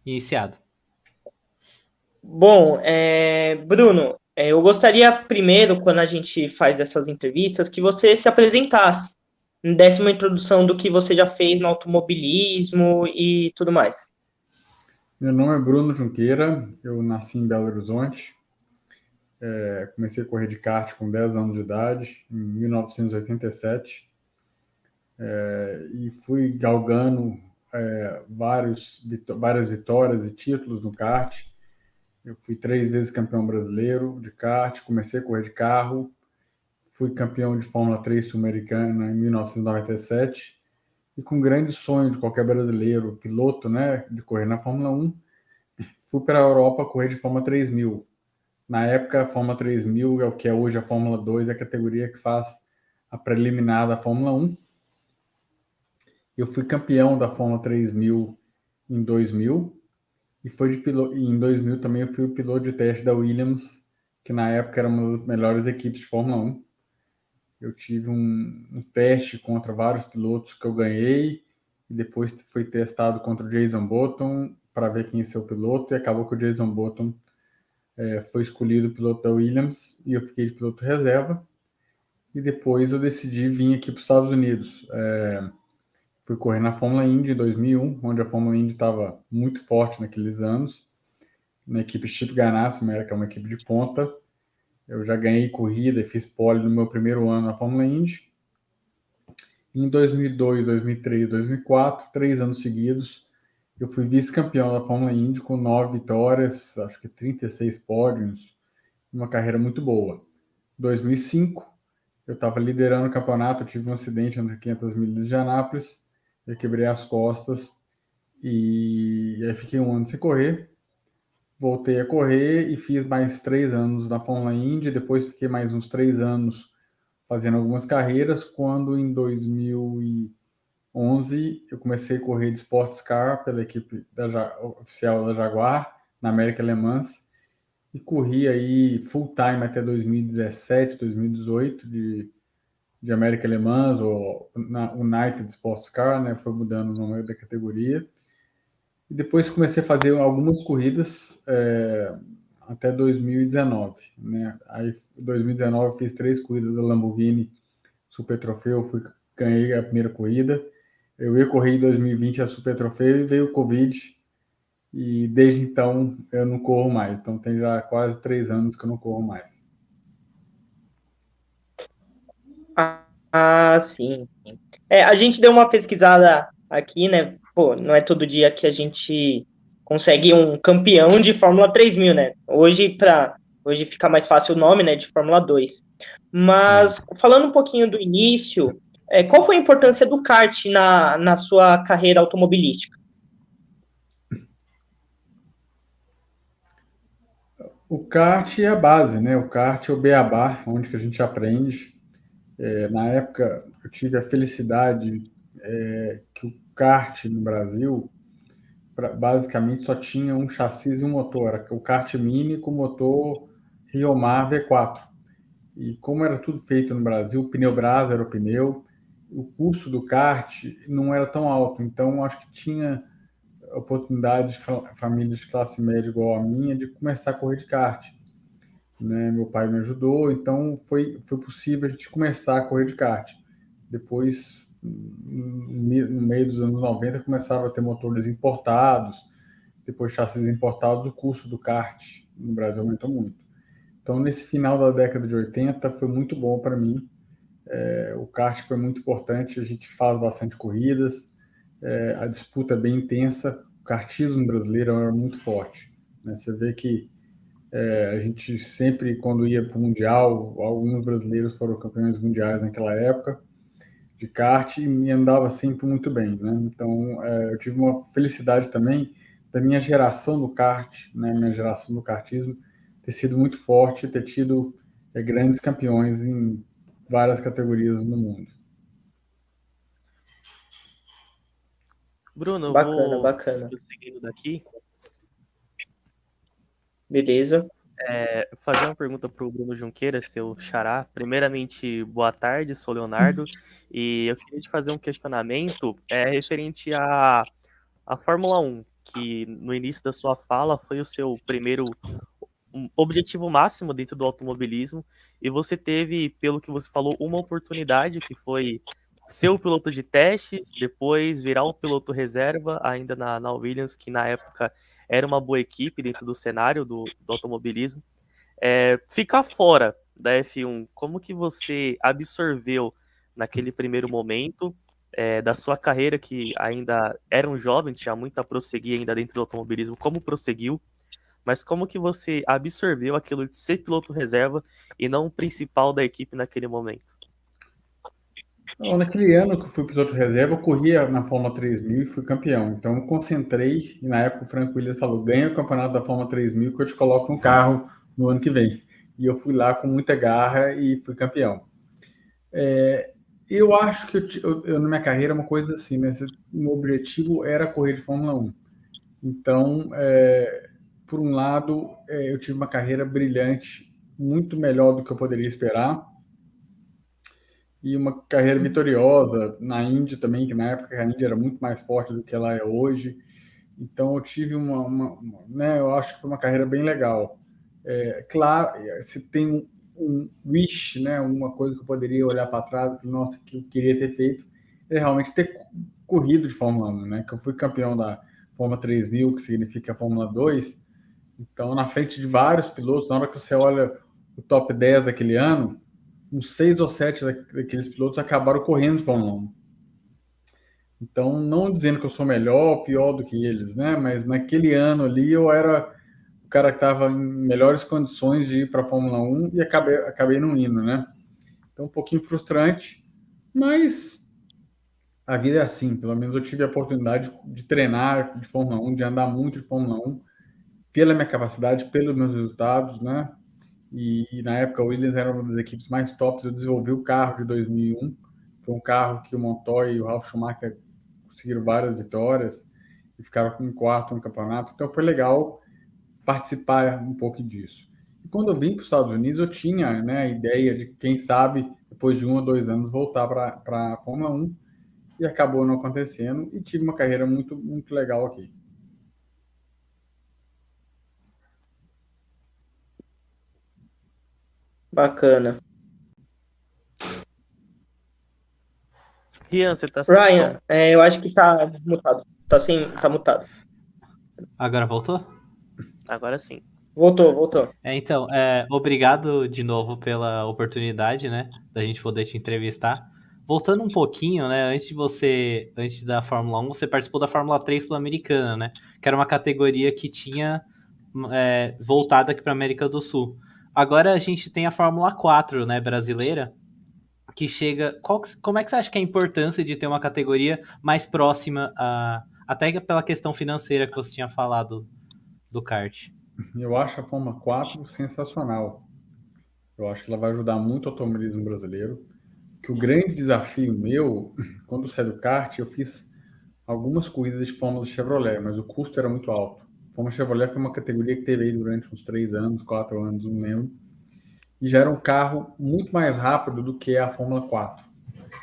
iniciado. Bom, Bruno, eu gostaria primeiro, quando a gente faz essas entrevistas, que você se apresentasse, desse uma introdução do que você já fez no automobilismo e tudo mais. Meu nome é Bruno Junqueira, eu nasci em Belo Horizonte, comecei a correr de kart com 10 anos de idade, em 1987, e fui galgando várias vitórias e títulos no kart. Eu fui 3 vezes campeão brasileiro de kart, comecei a correr de carro, fui campeão de Fórmula 3 sul-americana em 1997, e com o grande sonho de qualquer brasileiro, piloto, né, de correr na Fórmula 1, fui para a Europa correr de Fórmula 3000. Na época, a Fórmula 3000 é o que é hoje a Fórmula 2, é a categoria que faz a preliminar da Fórmula 1. Eu fui campeão da Fórmula 3000 em 2000 e foi de piloto, em 2000 também eu fui o piloto de teste da Williams, que na época era uma das melhores equipes de Fórmula 1. Eu tive um teste contra vários pilotos que eu ganhei e depois foi testado contra o Jason Button para ver quem ia ser o piloto e acabou que o Jason Button foi escolhido piloto da Williams e eu fiquei de piloto reserva. E depois eu decidi vir aqui para os Estados Unidos. Fui correr na Fórmula Indy em 2001, onde a Fórmula Indy estava muito forte naqueles anos, na equipe Chip Ganassi, que é uma equipe de ponta. Eu já ganhei corrida e fiz pole no meu primeiro ano na Fórmula Indy. Em 2002, 2003, 2004, 3 anos seguidos, eu fui vice-campeão da Fórmula Indy com 9 vitórias, acho que 36 pódios, uma carreira muito boa. Em 2005, eu estava liderando o campeonato, eu tive um acidente entre 500 milhas de Anápolis, eu quebrei as costas e aí fiquei um ano sem correr. Voltei a correr e fiz mais 3 anos na Fórmula Indy, depois fiquei mais uns 3 anos fazendo algumas carreiras, quando em 2011 eu comecei a correr de Sports Car pela equipe oficial da Jaguar, na América Le Mans, e corri aí full time até 2017, 2018 de América Le Mans, ou na United Sports Car, né? Foi mudando o nome da categoria. E depois comecei a fazer algumas corridas até 2019, né? Aí, em 2019, eu fiz 3 corridas da Lamborghini Super Trofeu, ganhei a primeira corrida. Eu ia correr em 2020 a Super Trofeu e veio o Covid, e desde então eu não corro mais. Então tem já quase 3 anos que eu não corro mais. Sim. A gente deu uma pesquisada aqui, né? Pô, não é todo dia que a gente consegue um campeão de Fórmula 3000, né? Hoje fica mais fácil o nome, né, de Fórmula 2. Mas, falando um pouquinho do início, qual foi a importância do kart na sua carreira automobilística? O kart é a base, né? O kart é o beabá, onde que a gente aprende. Na época, eu tive a felicidade que o kart no Brasil basicamente só tinha um chassi e um motor, era o kart Mini com motor Riomar V4. E como era tudo feito no Brasil, o pneu Brasa era o pneu, o custo do kart não era tão alto, então acho que tinha oportunidade de famílias de classe média igual a minha de começar a correr de kart, né? Meu pai me ajudou, então foi possível a gente começar a correr de kart. Depois, no meio dos anos 90, começaram a ter motores importados, depois chassis importados, o custo do kart no Brasil aumentou muito. Então, nesse final da década de 80, foi muito bom para mim. O kart foi muito importante, a gente faz bastante corridas, a disputa é bem intensa, o kartismo brasileiro era muito forte, né? Você vê que a gente sempre, quando ia para o Mundial, alguns brasileiros foram campeões mundiais naquela época de kart e me andava sempre muito bem, né? Então, eu tive uma felicidade também da minha geração do kart, né? Minha geração do kartismo ter sido muito forte, ter tido grandes campeões em várias categorias no mundo. Bruno, eu Bacana, vou bacana. prosseguindo daqui. Beleza. Fazer uma pergunta para o Bruno Junqueira, seu xará. Primeiramente, boa tarde, sou Leonardo, e eu queria te fazer um questionamento referente à Fórmula 1, que no início da sua fala foi o seu primeiro objetivo máximo dentro do automobilismo, e você teve, pelo que você falou, uma oportunidade que foi ser o piloto de testes, depois virar o piloto reserva, ainda na Williams, que na época era uma boa equipe dentro do cenário do automobilismo. Ficar fora da F1, como que você absorveu naquele primeiro momento da sua carreira, que ainda era um jovem, tinha muito a prosseguir ainda dentro do automobilismo, como prosseguiu, mas como que você absorveu aquilo de ser piloto reserva e não o principal da equipe naquele momento? Então, naquele ano que eu fui piloto reserva, eu corria na Fórmula 3000 e fui campeão. Então, eu concentrei, e na época o Franco Williams falou, ganha o campeonato da Fórmula 3000 que eu te coloco no carro no ano que vem. E eu fui lá com muita garra e fui campeão. Eu acho que na minha carreira, uma coisa assim, né? O meu objetivo era correr de Fórmula 1. Então, por um lado, eu tive uma carreira brilhante, muito melhor do que eu poderia esperar, e uma carreira vitoriosa na Indy também, que na época a Indy era muito mais forte do que ela é hoje. Então, eu tive né, eu acho que foi uma carreira bem legal. Claro, se tem um wish, né, uma coisa que eu poderia olhar para trás e falar, nossa, que eu queria ter feito, é realmente ter corrido de Fórmula 1, né, que eu fui campeão da Fórmula 3000, que significa a Fórmula 2, então na frente de vários pilotos, na hora que você olha o top 10 daquele ano, uns 6 ou 7 daqueles pilotos acabaram correndo de Fórmula 1. Então, não dizendo que eu sou melhor ou pior do que eles, né, mas naquele ano ali eu era o cara que estava em melhores condições de ir para a Fórmula 1 e acabei não indo, né? Então, um pouquinho frustrante, mas a vida é assim. Pelo menos eu tive a oportunidade de treinar de Fórmula 1, de andar muito de Fórmula 1, pela minha capacidade, pelos meus resultados, né? E na época, o Williams era uma das equipes mais tops. Eu desenvolvi o carro de 2001. Foi um carro que o Montoya e o Ralf Schumacher conseguiram várias vitórias e ficaram em quarto no campeonato. Então, foi legal participar um pouco disso. E quando eu vim para os Estados Unidos, eu tinha, né, a ideia de, quem sabe, depois de 1 ou 2 anos, voltar para a Fórmula 1, e acabou não acontecendo, e tive uma carreira muito, muito legal aqui. Bacana. Rian, você tá sem som. Ryan, eu acho que tá mutado. Tá mutado. Agora voltou? Agora sim. Voltou. Então, obrigado de novo pela oportunidade, né, da gente poder te entrevistar. Voltando um pouquinho, né, antes da Fórmula 1, você participou da Fórmula 3 Sul-Americana, né, que era uma categoria que tinha voltado aqui para a América do Sul. Agora a gente tem a Fórmula 4, né, brasileira, que chega... Como é que você acha que é a importância de ter uma categoria mais próxima, até pela questão financeira que você tinha falado do kart? Eu acho a Fórmula 4 sensacional. Eu acho que ela vai ajudar muito o automobilismo brasileiro. Que o grande desafio meu, quando eu saí do kart, eu fiz algumas corridas de Fórmula Chevrolet, mas o custo era muito alto. A Fórmula Chevrolet foi uma categoria que teve aí durante uns 3 anos, 4 anos, não lembro. E já era um carro muito mais rápido do que a Fórmula 4.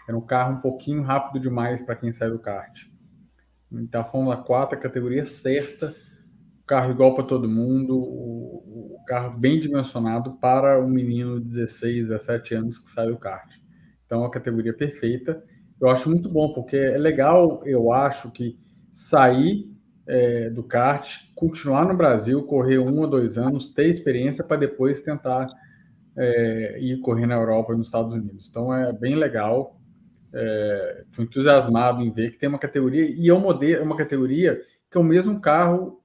Era um carro um pouquinho rápido demais para quem sai do kart. Então a Fórmula 4 é a categoria certa, carro igual para todo mundo, o carro bem dimensionado para um menino de 16, 17 anos que sai do kart. Então, é uma categoria perfeita. Eu acho muito bom, porque é legal, eu acho, que sair do kart, continuar no Brasil, correr 1 ou 2 anos, ter experiência para depois tentar ir correr na Europa e nos Estados Unidos. Então, é bem legal. Estou entusiasmado em ver que tem uma categoria, e é uma categoria que é o mesmo carro,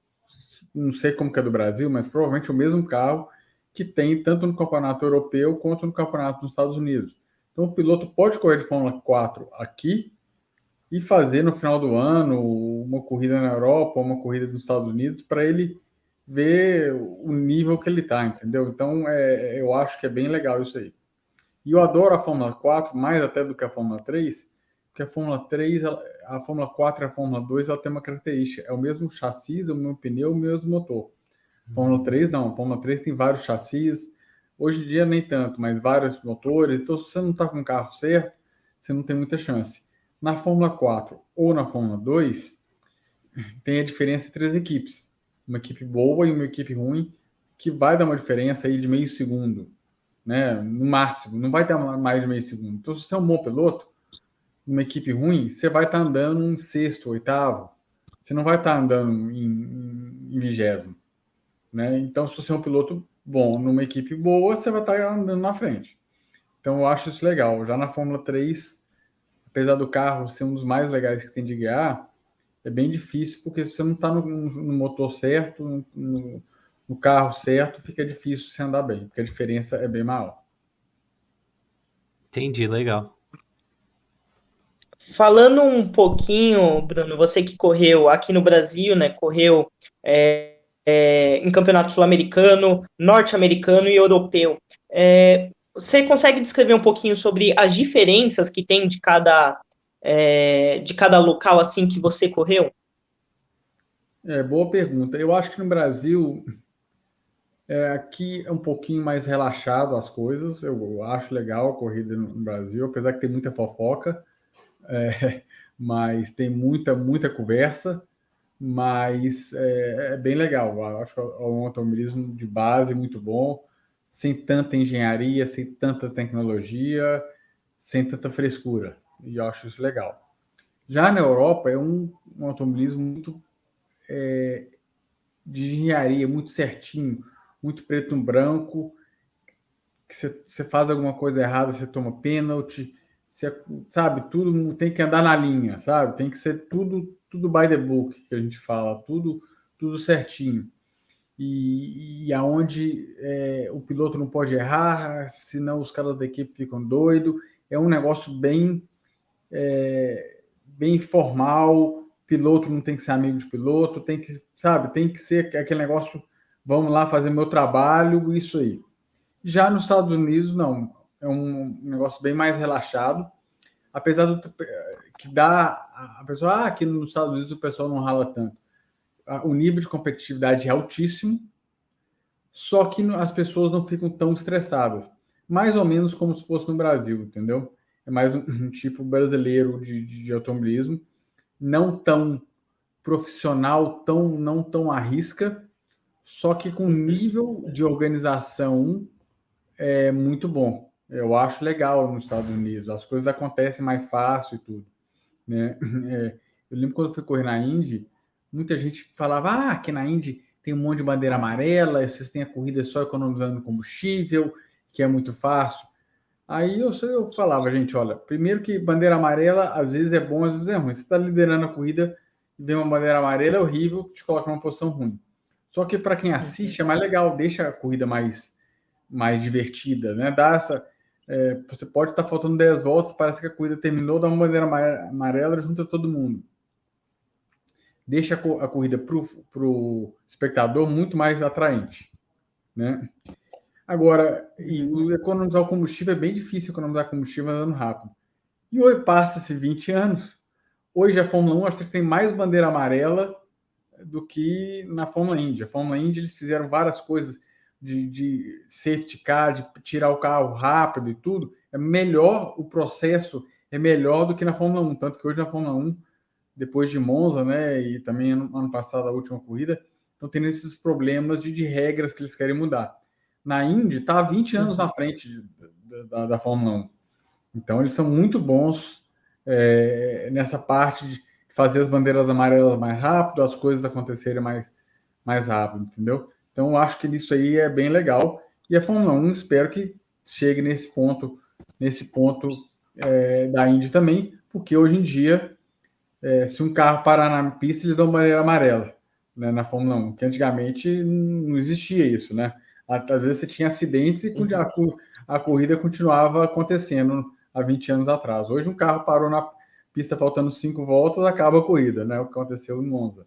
não sei como que é do Brasil, mas provavelmente é o mesmo carro que tem tanto no campeonato europeu quanto no campeonato dos Estados Unidos. Então o piloto pode correr de Fórmula 4 aqui e fazer no final do ano uma corrida na Europa, uma corrida nos Estados Unidos, para ele ver o nível que ele está, entendeu? Então eu acho que é bem legal isso aí. E eu adoro a Fórmula 4, mais até do que a Fórmula 3, porque a Fórmula 3, a Fórmula 4 e a Fórmula 2, ela tem uma característica. É o mesmo chassi, o mesmo pneu, o mesmo motor. Fórmula 3 não. A Fórmula 3 tem vários chassis. Hoje em dia nem tanto, mas vários motores. Então, se você não está com o carro certo, você não tem muita chance. Na Fórmula 4 ou na Fórmula 2, tem a diferença entre as equipes. Uma equipe boa e uma equipe ruim, que vai dar uma diferença aí de meio segundo, né? No máximo, não vai dar mais de meio segundo. Então, se você é um bom piloto, uma equipe ruim, você vai estar andando em sexto, oitavo. Você não vai estar andando em vigésimo, né? Então, se você é um piloto bom numa equipe boa, você vai estar andando na frente. Então, eu acho isso legal. Já na Fórmula 3, apesar do carro ser um dos mais legais que tem de guiar, é bem difícil, porque se você não está no motor certo, no carro certo, fica difícil você andar bem, porque a diferença é bem maior. Entendi, legal. Falando um pouquinho, Bruno, você que correu aqui no Brasil, né? Correu em campeonato sul-americano, norte-americano e europeu. Você consegue descrever um pouquinho sobre as diferenças que tem de cada local assim que você correu? Boa pergunta. Eu acho que no Brasil, aqui é um pouquinho mais relaxado as coisas. Eu acho legal a corrida no Brasil, apesar que tem muita fofoca, mas tem muita conversa, mas é bem legal. Eu acho que é um automobilismo de base muito bom, sem tanta engenharia, sem tanta tecnologia, sem tanta frescura. E eu acho isso legal. Já na Europa é um automobilismo muito de engenharia, muito certinho, muito preto no branco, que você faz alguma coisa errada, você toma pênalti, você, sabe, tudo tem que andar na linha, sabe? Tem que ser tudo by the book, que a gente fala, tudo certinho. E aonde o piloto não pode errar, senão os caras da equipe ficam doidos. É um negócio bem formal. Piloto não tem que ser amigo de piloto, tem que, sabe, tem que ser aquele negócio, vamos lá fazer meu trabalho, isso aí. Já nos Estados Unidos, não. É um negócio bem mais relaxado. Apesar do que dá a pessoa, aqui nos Estados Unidos o pessoal não rala tanto. O nível de competitividade é altíssimo, só que as pessoas não ficam tão estressadas. Mais ou menos como se fosse no Brasil, entendeu? É mais um tipo brasileiro de automobilismo, não tão profissional, não tão à risca, só que com nível de organização muito bom. Eu acho legal nos Estados Unidos. As coisas acontecem mais fácil e tudo, né? Eu lembro quando eu fui correr na Indy, muita gente falava, que na Indy tem um monte de bandeira amarela, vocês têm a corrida só economizando combustível, que é muito fácil. Aí eu falava, gente, olha, primeiro que bandeira amarela às vezes é bom, às vezes é ruim. Você está liderando a corrida e vê uma bandeira amarela, é horrível, te coloca numa posição ruim. Só que para quem assiste é mais legal, deixa a corrida mais divertida, né? Você pode estar faltando 10 voltas, parece que a corrida terminou, dá uma bandeira amarela, junta todo mundo. Deixa a corrida para o espectador muito mais atraente, né? Agora, economizar o combustível é bem difícil economizar combustível andando rápido. E hoje passa-se 20 anos. Hoje a Fórmula 1 acho que tem mais bandeira amarela do que na Fórmula Indy. A Fórmula Indy eles fizeram várias coisas de safety car, de tirar o carro rápido e tudo. É melhor, o processo é melhor do que na Fórmula 1. Tanto que hoje na Fórmula 1, depois de Monza, né, e também ano passado a última corrida, estão tendo esses problemas de regras que eles querem mudar. Na Indy está há 20 anos na frente da Fórmula 1. Então eles são muito bons nessa parte de fazer as bandeiras amarelas mais rápido, as coisas acontecerem mais rápido, entendeu? Então eu acho que isso aí é bem legal. E a Fórmula 1 espero que chegue nesse ponto da Indy também, porque hoje em dia, se um carro parar na pista, eles dão bandeira amarela, né, na Fórmula 1, que antigamente não existia isso, né? Às vezes você tinha acidentes e a corrida continuava acontecendo há 20 anos atrás. Hoje um carro parou na pista faltando 5 voltas, acaba a corrida, né? O que aconteceu em Monza.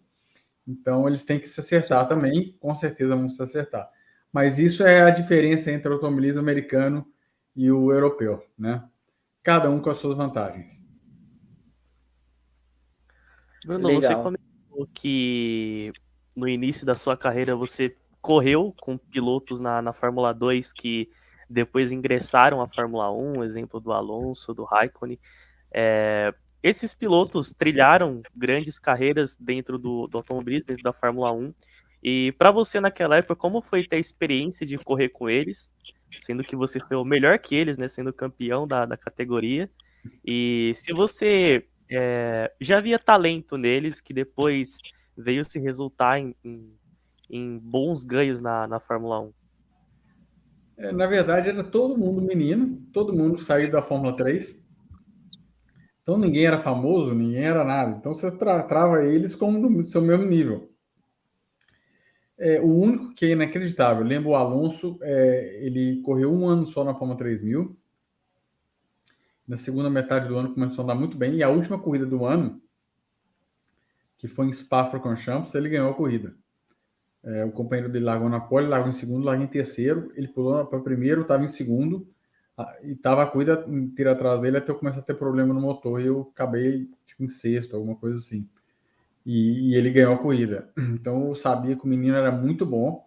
Então eles têm que se acertar também, com certeza vão se acertar. Mas isso é a diferença entre o automobilismo americano e o europeu, né? Cada um com as suas vantagens. Bruno, você comentou que no início da sua carreira você correu com pilotos na Fórmula 2 que depois ingressaram à Fórmula 1, exemplo do Alonso, do Raikkonen. esses pilotos trilharam grandes carreiras dentro do automobilismo, dentro da Fórmula 1. E para você naquela época, como foi ter a experiência de correr com eles, sendo que você foi o melhor que eles, né, sendo campeão da categoria? E se você já via talento neles, que depois veio se resultar em bons ganhos na Fórmula 1? Na verdade, era todo mundo menino, todo mundo saído da Fórmula 3. Então ninguém era famoso, ninguém era nada. Então você trava eles como do seu mesmo nível. O único que é inacreditável, eu lembro o Alonso, ele correu um ano só na Fórmula 3000. Na segunda metade do ano começou a andar muito bem. E a última corrida do ano, que foi em Spa-Francorchamps, ele ganhou a corrida. O companheiro dele largou na pole, largou em segundo, largou em terceiro. Ele pulou para primeiro, estava em segundo. E estava a corrida inteira atrás dele até eu começar a ter problema no motor. E eu acabei tipo, em sexto, alguma coisa assim. E ele ganhou a corrida. Então eu sabia que o menino era muito bom.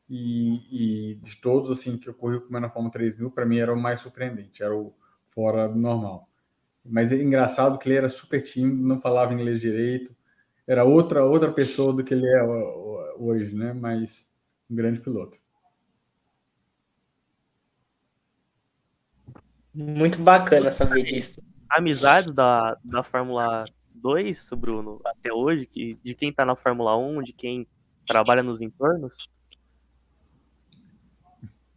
E de todos assim que eu corri com na Fórmula 3000, para mim era o mais surpreendente, era o fora do normal. Mas é engraçado que ele era super tímido, não falava inglês direito, era outra pessoa do que ele é hoje, né? Mas um grande piloto. Muito bacana saber disso. Amizades da Fórmula 2, Bruno, até hoje, de quem tá na Fórmula 1, de quem trabalha nos entornos?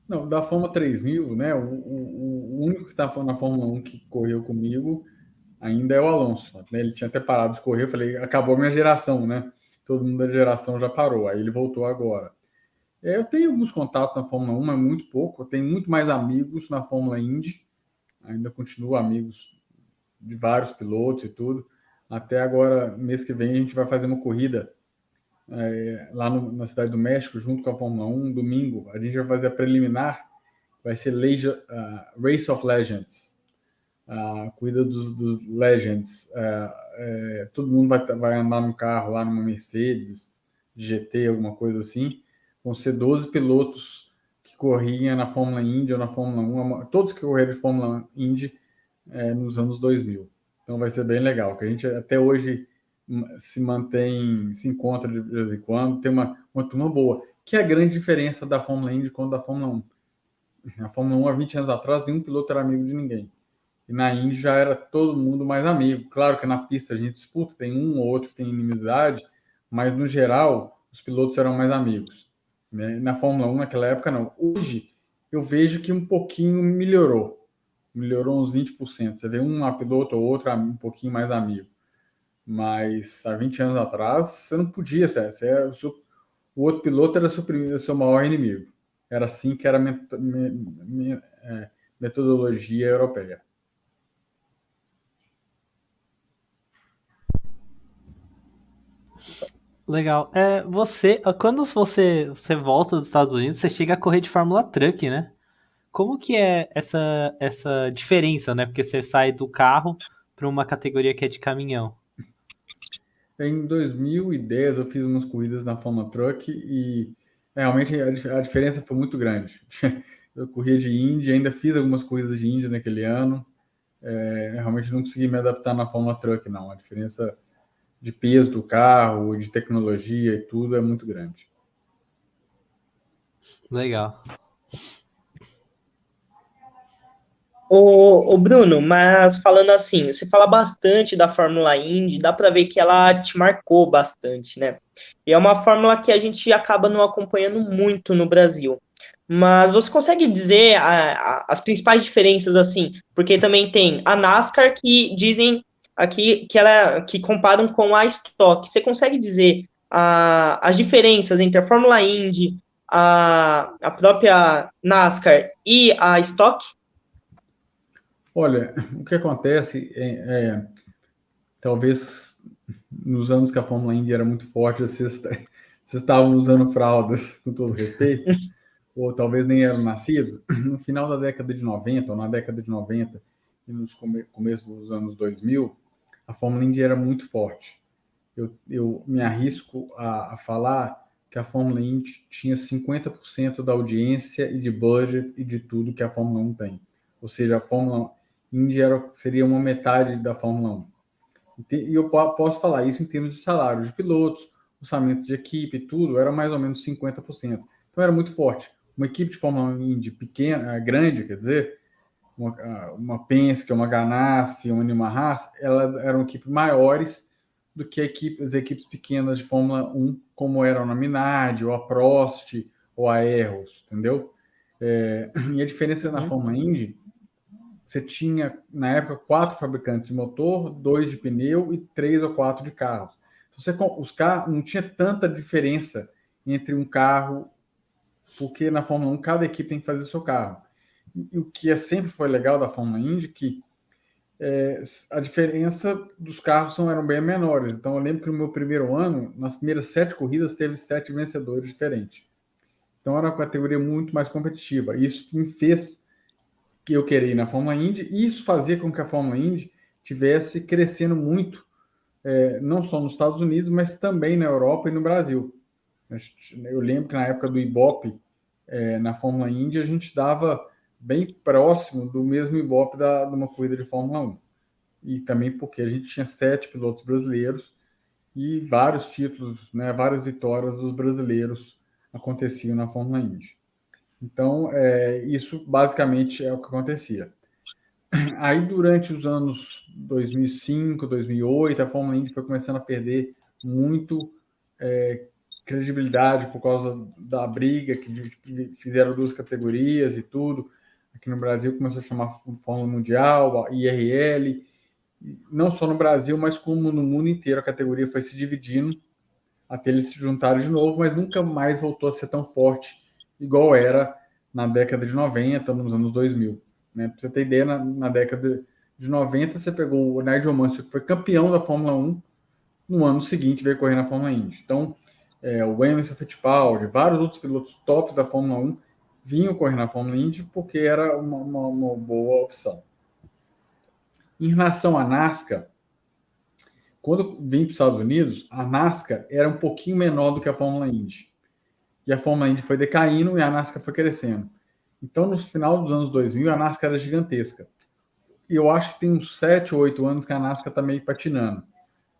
Não, da Fórmula 3000, né? O único que está na Fórmula 1 que correu comigo ainda é o Alonso. Né? Ele tinha até parado de correr, eu falei, acabou a minha geração, né? Todo mundo da geração já parou, aí ele voltou agora. Eu tenho alguns contatos na Fórmula 1, mas muito pouco. Eu tenho muito mais amigos na Fórmula Indy, ainda continuo amigos de vários pilotos e tudo. Até agora, mês que vem, a gente vai fazer uma corrida lá na Cidade do México, junto com a Fórmula 1, domingo. A gente vai fazer a preliminar, vai ser Race of Legends, a corrida dos Legends. Todo mundo vai andar no carro lá numa Mercedes, GT, alguma coisa assim. Vão ser 12 pilotos que corriam na Fórmula Indy ou na Fórmula 1, todos que correram de Fórmula Indy nos anos 2000. Então vai ser bem legal, que a gente até hoje se mantém, se encontra de vez em quando, tem uma turma boa, que é a grande diferença da Fórmula Indy com da Fórmula 1. Na Fórmula 1, há 20 anos atrás, nenhum piloto era amigo de ninguém. E na Indy já era todo mundo mais amigo. Claro que na pista a gente disputa, tem um ou outro que tem inimizade, mas no geral os pilotos eram mais amigos. Né? Na Fórmula 1, naquela época, não. Hoje eu vejo que um pouquinho melhorou. Melhorou uns 20%. Você vê um piloto ou outro um pouquinho mais amigo. Mas há 20 anos atrás, você não podia ser. O outro piloto era o seu maior inimigo. Era assim que era a metodologia europeia. Legal. Quando você volta dos Estados Unidos, você chega a correr de Fórmula Truck, né? Como que é essa diferença, né? Porque você sai do carro para uma categoria que é de caminhão. Em 2010 eu fiz umas corridas na Fórmula Truck e realmente a diferença foi muito grande. Eu corria de Indy, ainda fiz algumas corridas de Indy naquele ano. Realmente não consegui me adaptar na Fórmula Truck, não. A diferença de peso do carro, de tecnologia e tudo é muito grande. Legal. Ô Bruno, mas falando assim, você fala bastante da Fórmula Indy, dá para ver que ela te marcou bastante, né? E é uma fórmula que a gente acaba não acompanhando muito no Brasil. Mas você consegue dizer as principais diferenças, assim? Porque também tem a NASCAR que dizem aqui que comparam com a Stock. Você consegue dizer as diferenças entre a Fórmula Indy, a própria NASCAR e a Stock? Olha, o que acontece talvez nos anos que a Fórmula Indy era muito forte, vocês estavam usando fraldas, com todo respeito, ou talvez nem eram nascidos. No final da década de 90, ou na década de 90, e nos começo dos anos 2000, a Fórmula Indy era muito forte. Eu me arrisco a falar que a Fórmula Indy tinha 50% da audiência e de budget e de tudo que a Fórmula 1 tem. Ou seja, a Fórmula Indy seria uma metade da Fórmula 1. E eu posso falar isso em termos de salário de pilotos, orçamento de equipe, tudo, era mais ou menos 50%. Então era muito forte. Uma equipe de Fórmula 1 Indy pequena, grande, quer dizer, uma Penske, uma Ganassi, uma Nima Haas, elas eram equipes maiores do que as equipes pequenas de Fórmula 1, como eram na Minardi, ou a Prost, ou a Erros, entendeu? E a diferença na Fórmula Indy, você tinha, na época, 4 fabricantes de motor, 2 de pneu e 3 ou 4 de carros. Os carros não tinha tanta diferença entre um carro, porque na Fórmula 1 cada equipe tem que fazer o seu carro. E o que sempre foi legal da Fórmula Indy, que a diferença dos carros eram bem menores. Então eu lembro que no meu primeiro ano, nas primeiras 7 corridas, teve 7 vencedores diferentes. Então era uma categoria muito mais competitiva. Isso me fez que eu queria ir na Fórmula Indy, e isso fazia com que a Fórmula Indy tivesse crescendo muito, não só nos Estados Unidos, mas também na Europa e no Brasil. Eu lembro que na época do Ibope, na Fórmula Indy, a gente dava bem próximo do mesmo Ibope de uma corrida de Fórmula 1. E também porque a gente tinha 7 pilotos brasileiros e vários títulos, né, várias vitórias dos brasileiros aconteciam na Fórmula Indy. Então, isso basicamente é o que acontecia. Aí, durante os anos 2005, 2008, a Fórmula Indy foi começando a perder muito credibilidade por causa da briga que fizeram 2 categorias e tudo. Aqui no Brasil começou a chamar Fórmula Mundial, a IRL. Não só no Brasil, mas como no mundo inteiro, a categoria foi se dividindo até eles se juntarem de novo, mas nunca mais voltou a ser tão forte igual era na década de 90, nos anos 2000. Né? Para você ter ideia, na década de 90, você pegou o Nigel Mansell, que foi campeão da Fórmula 1, no ano seguinte veio correr na Fórmula Indy. Então, o Emerson Fittipaldi, vários outros pilotos tops da Fórmula 1 vinham correr na Fórmula Indy porque era uma boa opção. Em relação à NASCAR, quando vim para os Estados Unidos, a NASCAR era um pouquinho menor do que a Fórmula Indy. E a Fórmula Indy foi decaindo e a NASCAR foi crescendo. Então, no final dos anos 2000, a NASCAR era gigantesca. E eu acho que tem uns 7 ou 8 anos que a NASCAR está meio patinando.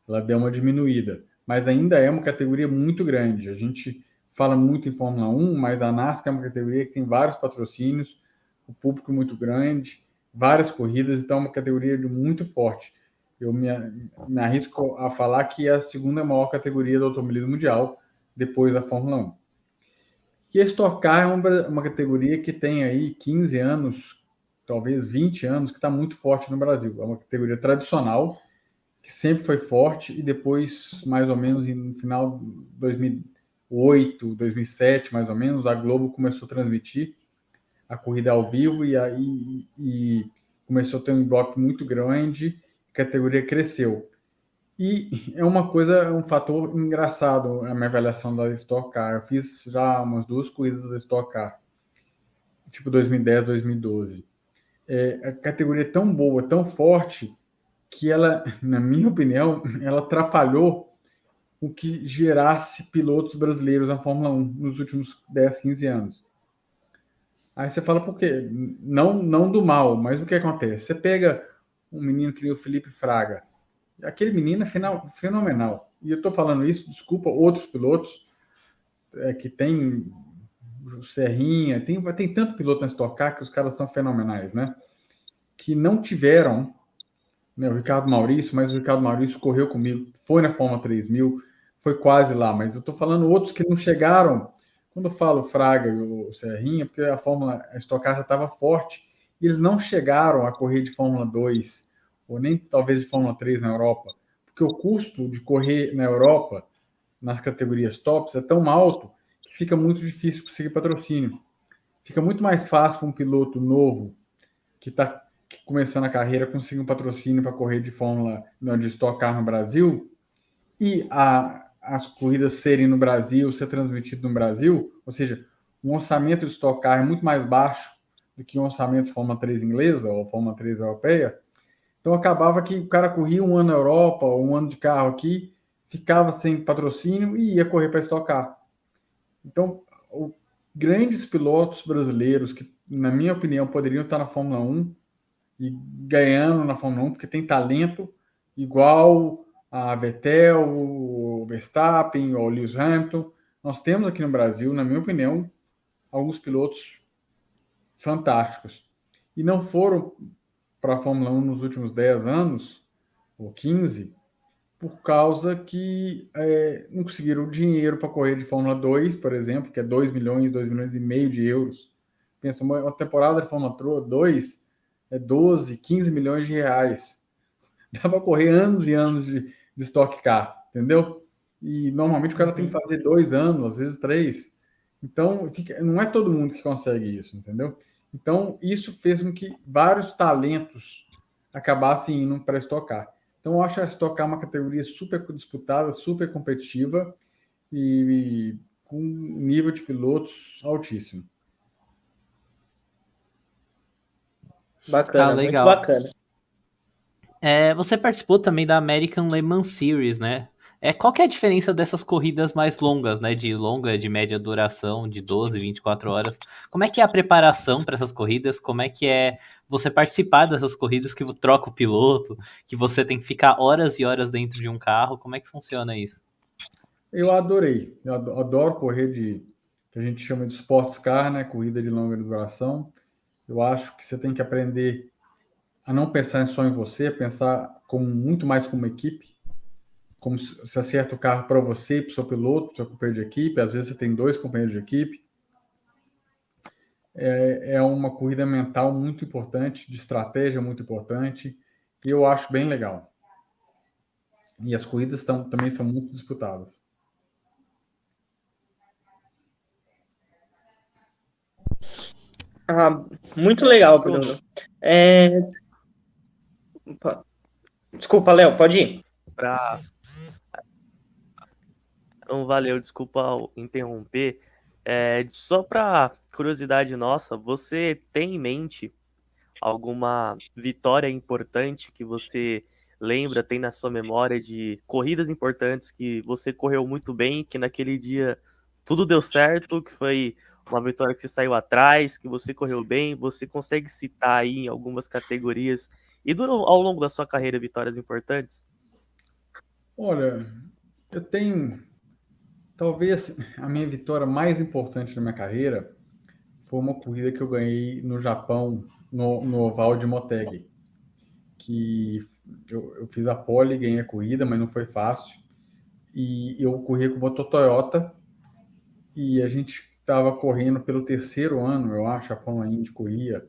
Ela deu uma diminuída. Mas ainda é uma categoria muito grande. A gente fala muito em Fórmula 1, mas a NASCAR é uma categoria que tem vários patrocínios, o público muito grande, várias corridas, então é uma categoria muito forte. Eu me arrisco a falar que é a segunda maior categoria do automobilismo mundial, depois da Fórmula 1. E a Stock Car é uma categoria que tem aí 15 anos, talvez 20 anos, que está muito forte no Brasil. É uma categoria tradicional, que sempre foi forte, e depois, mais ou menos, no final de 2008, 2007, mais ou menos, a Globo começou a transmitir a corrida ao vivo e começou a ter um bloco muito grande, a categoria cresceu. E é um fator engraçado a minha avaliação da Stock Car. Eu fiz já umas 2 corridas da Stock Car, tipo 2010, 2012. A categoria é tão boa, tão forte, que ela, na minha opinião, ela atrapalhou o que gerasse pilotos brasileiros na Fórmula 1 nos últimos 10, 15 anos. Aí você fala, por quê? Não do mal, mas o que acontece? Você pega um menino que nem o Felipe Fraga. Aquele menino é fenomenal. E eu estou falando isso, desculpa, outros pilotos que tem o Serrinha, tem tanto piloto na Stock Car que os caras são fenomenais, né? Que não tiveram, né, o Ricardo Maurício, mas o Ricardo Maurício correu comigo, foi na Fórmula 3000, foi quase lá, mas eu estou falando outros que não chegaram. Quando eu falo Fraga e o Serrinha, porque a Stock Car já estava forte, e eles não chegaram a correr de Fórmula 2, ou nem talvez de Fórmula 3 na Europa, porque o custo de correr na Europa, nas categorias tops, é tão alto que fica muito difícil conseguir patrocínio. Fica muito mais fácil para um piloto novo que está começando a carreira conseguir um patrocínio para correr de Stock Car no Brasil, e as corridas serem no Brasil, ser transmitido no Brasil, ou seja, um orçamento de Stock Car é muito mais baixo do que um orçamento de Fórmula 3 inglesa ou Fórmula 3 europeia. Então acabava que o cara corria um ano na Europa, ou um ano de carro aqui, ficava sem patrocínio e ia correr para Stock Car. Então, grandes pilotos brasileiros que, na minha opinião, poderiam estar na Fórmula 1 e ganhando na Fórmula 1, porque tem talento igual a Vettel, o Verstappen, o Lewis Hamilton. Nós temos aqui no Brasil, na minha opinião, alguns pilotos fantásticos. E não foram para a Fórmula 1 nos últimos 10 anos, ou 15, por causa que não conseguiram dinheiro para correr de Fórmula 2, por exemplo, que é 2 milhões, 2 milhões e meio de euros. Pensa, uma temporada de Fórmula 2 é 12, 15 milhões de reais. Dá para correr anos e anos de Stock Car, entendeu? E normalmente o cara tem que fazer 2 anos, às vezes 3. Então, não é todo mundo que consegue isso, entendeu? Então, isso fez com que vários talentos acabassem indo para a Stock Car. Então, eu acho a Stock Car uma categoria super disputada, super competitiva e com um nível de pilotos altíssimo. Bacana, legal. muito bacana. Você participou também da American Le Mans Series, né? Qual que é a diferença dessas corridas mais longas, né? De longa, de média duração, de 12, 24 horas. Como é que é a preparação para essas corridas? Como é que é você participar dessas corridas que troca o piloto, que você tem que ficar horas e horas dentro de um carro? Como é que funciona isso? Eu adorei. Eu adoro correr que a gente chama de sports car, né? Corrida de longa duração. Eu acho que você tem que aprender a não pensar só em você, pensar muito mais como equipe, como se acerta o carro para você, para o seu piloto, para o seu companheiro de equipe. Às vezes você tem 2 companheiros de equipe. É uma corrida mental muito importante, de estratégia muito importante, e eu acho bem legal. E as corridas também são muito disputadas. Muito legal, Bruno. Desculpa, Léo, pode ir. Valeu, desculpa interromper. Só para curiosidade nossa, você tem em mente alguma vitória importante que você lembra, tem na sua memória de corridas importantes que você correu muito bem, que naquele dia tudo deu certo, que foi uma vitória que você saiu atrás, que você correu bem, você consegue citar aí em algumas categorias e ao longo da sua carreira vitórias importantes? Olha, eu tenho, talvez a minha vitória mais importante da minha carreira foi uma corrida que eu ganhei no Japão, no oval de Motegi, que eu fiz a pole, ganhei a corrida, mas não foi fácil. E eu corri com o motor Toyota e a gente estava correndo pelo 3º ano, eu acho, a Fórmula Indy corria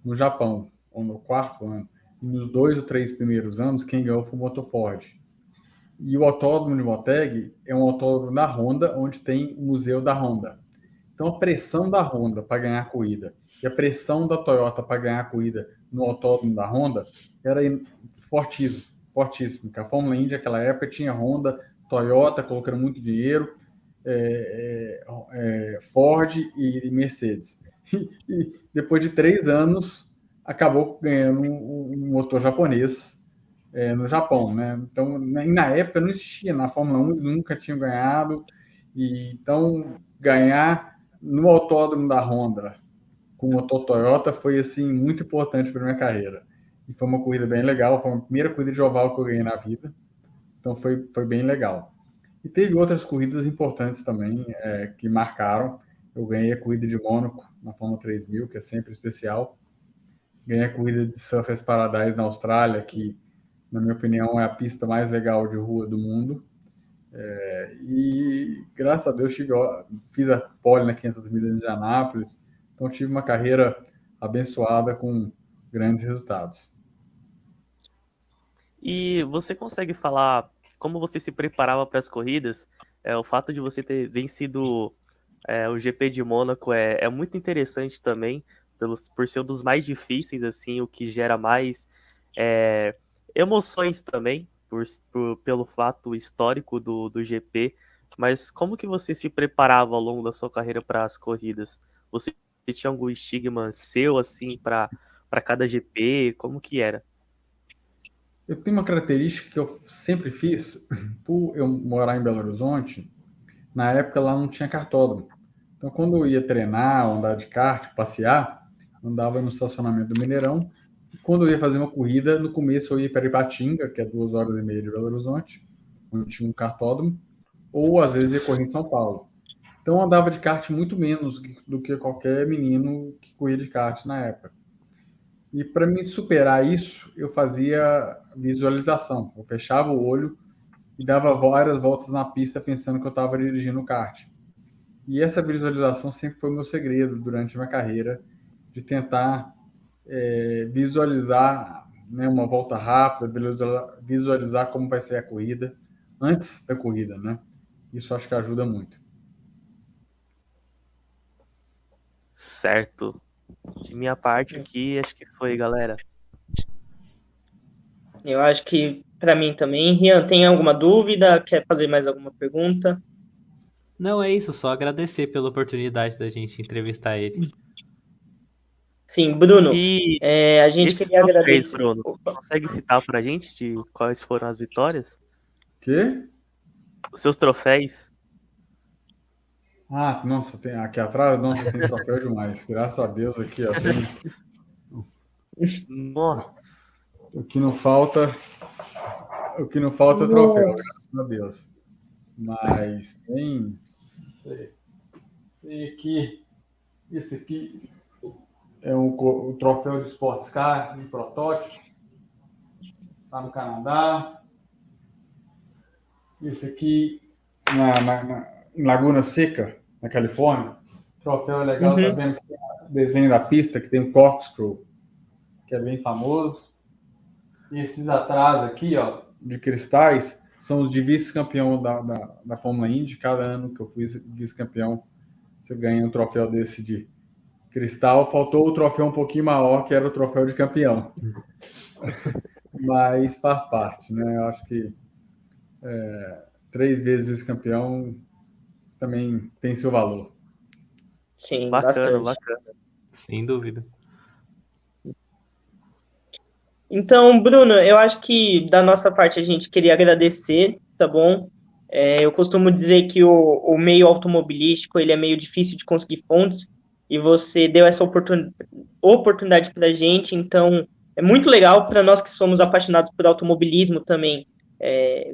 no Japão, ou no 4º ano. E nos 2 ou 3 primeiros anos, quem ganhou foi o Motor Ford. E o autódromo de Motegi é um autódromo da Honda, onde tem o museu da Honda. Então a pressão da Honda para ganhar a corrida e a pressão da Toyota para ganhar a corrida no autódromo da Honda era fortíssimo, fortíssimo. Porque a Fórmula Indy naquela época tinha Honda, Toyota colocando muito dinheiro, Ford e Mercedes. E depois de 3 anos acabou ganhando um motor japonês no Japão, né? Então, na época não existia, na Fórmula 1 nunca tinham ganhado, e então ganhar no autódromo da Honda com o motor Toyota foi assim muito importante para minha carreira. E foi uma corrida bem legal, foi a primeira corrida de oval que eu ganhei na vida, então foi bem legal. E teve outras corridas importantes também que marcaram. Eu ganhei a corrida de Mônaco na Fórmula 3000, que é sempre especial. Ganhei a corrida de Surfers Paradise na Austrália, que na minha opinião, é a pista mais legal de rua do mundo. E, graças a Deus, fiz a pole na 500 milhas de Indianápolis. Então, tive uma carreira abençoada com grandes resultados. E você consegue falar como você se preparava para as corridas? O fato de você ter vencido o GP de Mônaco é muito interessante também, por ser um dos mais difíceis, assim, o que gera mais emoções também, pelo fato histórico do GP. Mas como que você se preparava ao longo da sua carreira para as corridas? Você tinha algum estigma seu, assim, para cada GP? Como que era? Eu tenho uma característica que eu sempre fiz, por eu morar em Belo Horizonte, na época lá não tinha cartódromo. Então, quando eu ia treinar, andar de kart, passear, andava no estacionamento do Mineirão Quando eu ia fazer uma corrida, no começo eu ia para Ipatinga, que é 2 horas e meia de Belo Horizonte, onde tinha um kartódromo, ou às vezes ia correr em São Paulo. Então eu andava de kart muito menos do que qualquer menino que corria de kart na época. E para me superar isso, eu fazia visualização. Eu fechava o olho e dava várias voltas na pista pensando que eu estava dirigindo o kart. E essa visualização sempre foi meu segredo durante a minha carreira, de tentar visualizar, né, uma volta rápida, visualizar como vai ser a corrida antes da corrida, né? Isso acho que ajuda muito. Certo. De minha parte aqui, acho que foi, galera. Eu acho que para mim também. Rian, tem alguma dúvida? Quer fazer mais alguma pergunta? Não, é isso, só agradecer pela oportunidade da gente entrevistar ele. Sim, Bruno, E a gente esses queria troféus, agradecer. Bruno, Opa. consegue citar pra gente de quais foram as vitórias? Que? Os seus troféus? Ah, nossa, tem aqui atrás, nossa, tem troféu demais. Graças a Deus aqui, ó, tem Nossa. o que não falta, é troféu, Nossa. graças a Deus. Mas tem aqui, esse aqui é o troféu de Sports Car, um protótipo, está no Canadá. Esse aqui em Laguna Seca, na Califórnia. Troféu é legal, tá Uhum. vendo que tem o desenho da pista, que tem um corkscrew, que é bem famoso. E esses atrás aqui, ó, de cristais, são os de vice-campeão da Fórmula Indy. Cada ano que eu fui vice-campeão, você ganha um troféu desse de cristal. Faltou o troféu um pouquinho maior, que era o troféu de campeão. Mas faz parte, né? Eu acho que 3 vezes vice-campeão também tem seu valor. Sim, Bacana, bastante. bacana. Sem dúvida. Então, Bruno, eu acho que da nossa parte a gente queria agradecer, tá bom? Eu costumo dizer que o meio automobilístico ele é meio difícil de conseguir fontes e você deu essa oportunidade para a gente, então é muito legal para nós que somos apaixonados por automobilismo também.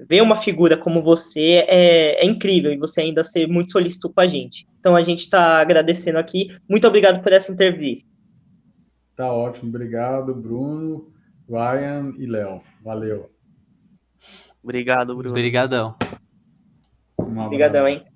Ver uma figura como você é incrível e você ainda ser muito solícito com a gente. Então a gente está agradecendo aqui. Muito obrigado por essa entrevista. Tá ótimo. Obrigado, Bruno, Ryan e Léo. Valeu. Obrigado, Bruno. Obrigadão. Um Obrigadão, abraço. hein?